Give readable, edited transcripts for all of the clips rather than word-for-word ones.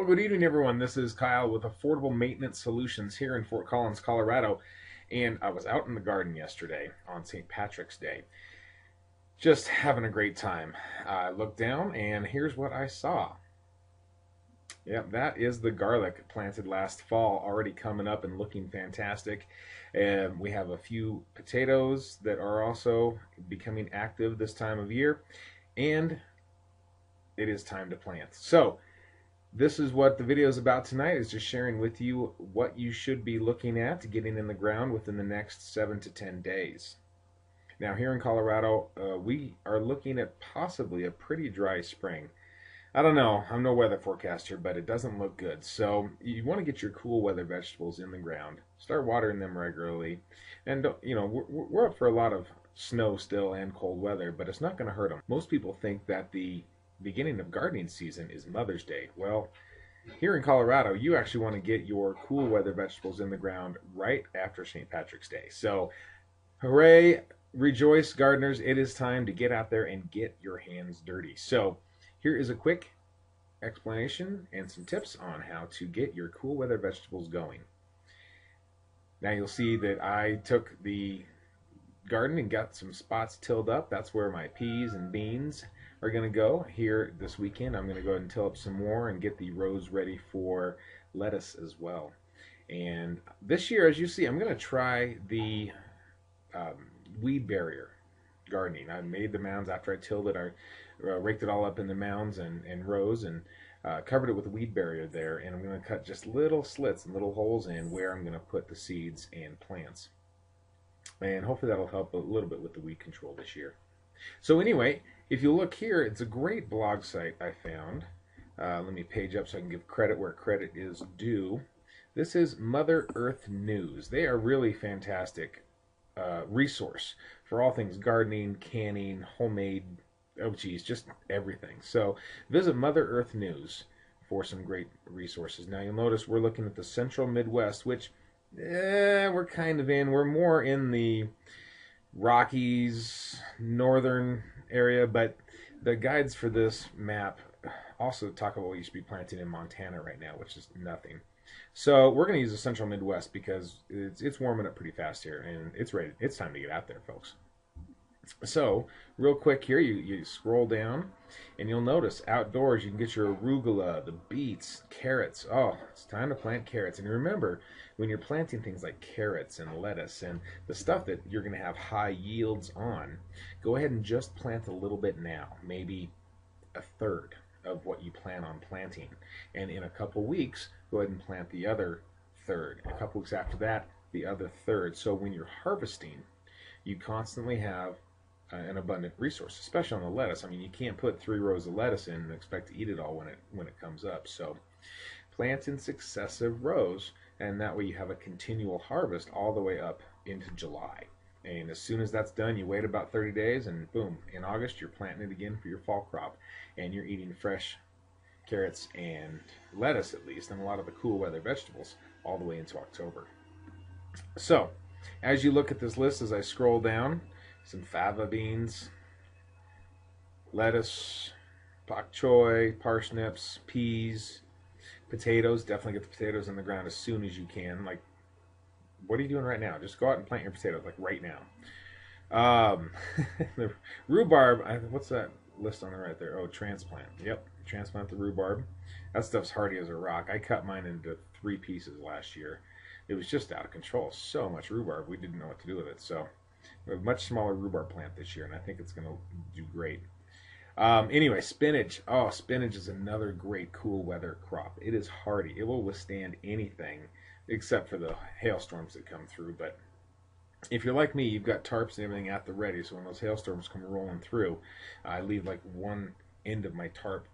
good evening, everyone. This is Kyle with Affordable Maintenance Solutions here in Fort Collins, Colorado. And I was out in the garden yesterday on St. Patrick's Day, just having a great time. I looked down, and here's what I saw. Yep, that is the garlic planted last fall, already coming up and looking fantastic. And we have a few potatoes that are also becoming active this time of year. And it is time to plant. So, this is what the video is about tonight, is just sharing with you what you should be looking at to getting in the ground within the next 7 to 10 days. Now here in Colorado, we are looking at possibly a pretty dry spring. I don't know, I'm no weather forecaster, but it doesn't look good. So you want to get your cool weather vegetables in the ground. Start watering them regularly. And you know, we're up for a lot of snow still and cold weather, but it's not going to hurt them. Most people think that the beginning of gardening season is Mother's Day. Well, here in Colorado, you actually want to get your cool weather vegetables in the ground right after St. Patrick's Day. So, hooray, rejoice, gardeners. It is time to get out there and get your hands dirty. So, here is a quick explanation and some tips on how to get your cool weather vegetables going. Now, you'll see that I took the garden and got some spots tilled up. That's where my peas and beans are going to go here this weekend. I'm going to go ahead and till up some more and get the rows ready for lettuce as well. And this year, as you see, I'm going to try the weed barrier gardening. I made the mounds after I tilled it. I raked it all up in the mounds and rows and covered it with a weed barrier there. And I'm going to cut just little slits and little holes in where I'm going to put the seeds and plants. And hopefully that'll help a little bit with the weed control this year. So anyway, if you look here, it's a great blog site I found. Let me page up so I can give credit where credit is due. This is Mother Earth News. They are really fantastic resource for all things gardening, canning, homemade, oh geez, just everything. So visit Mother Earth News for some great resources. Now you'll notice we're looking at the central Midwest, which we're kind of in. We're more in the Rockies, northern area, but the guides for this map also talk about what you should be planting in Montana right now, which is nothing. So we're going to use the central Midwest because it's warming up pretty fast here, and it's ready. It's time to get out there, folks. So real quick here, you scroll down, and you'll notice outdoors you can get your arugula, the beets, carrots. Oh, it's time to plant carrots. And remember, when you're planting things like carrots and lettuce and the stuff that you're going to have high yields on, go ahead and just plant a little bit now, maybe a third of what you plan on planting. And in a couple weeks, go ahead and plant the other third. A couple weeks after that, the other third. So when you're harvesting, you constantly have an abundant resource, especially on the lettuce. I mean, you can't put 3 rows of lettuce in and expect to eat it all when it comes up. So plant in successive rows, and that way you have a continual harvest all the way up into July. And as soon as that's done, you wait about 30 days, and boom, in August you're planting it again for your fall crop, and you're eating fresh carrots and lettuce, at least, and a lot of the cool weather vegetables all the way into October. So as you look at this list, as I scroll down, some fava beans, lettuce, pak choy, parsnips, peas, potatoes. Definitely get the potatoes in the ground as soon as you can. Like, what are you doing right now? Just go out and plant your potatoes, like right now. The rhubarb, what's that list on the right there? Oh, transplant. Yep, transplant the rhubarb. That stuff's hardy as a rock. I cut mine into 3 pieces last year. It was just out of control. So much rhubarb, we didn't know what to do with it. So we have a much smaller rhubarb plant this year, and I think it's going to do great. Anyway, spinach. Oh, spinach is another great cool weather crop. It is hardy. It will withstand anything except for the hailstorms that come through. But if you're like me, you've got tarps and everything at the ready, so when those hailstorms come rolling through, I leave like one end of my tarp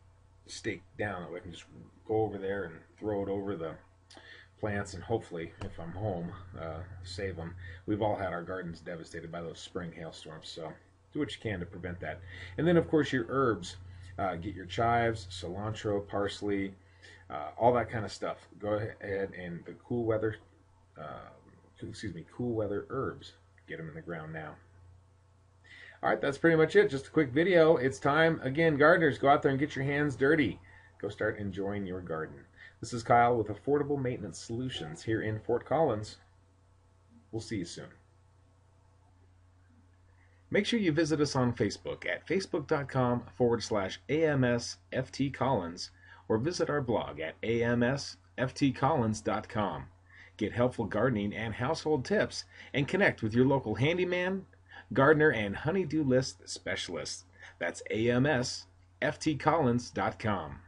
staked down that I can just go over there and throw it over the plants, and hopefully, if I'm home, save them. We've all had our gardens devastated by those spring hailstorms, so do what you can to prevent that. And then, of course, your herbs. Get your chives, cilantro, parsley, all that kind of stuff. Go ahead and the cool weather herbs. Get them in the ground now. All right, that's pretty much it. Just a quick video. It's time, again, gardeners, go out there and get your hands dirty. Go start enjoying your garden. This is Kyle with Affordable Maintenance Solutions here in Fort Collins. We'll see you soon. Make sure you visit us on Facebook at facebook.com/AMSFTCollins or visit our blog at amsftcollins.com. Get helpful gardening and household tips and connect with your local handyman, gardener, and honey-do list specialists. That's amsftcollins.com.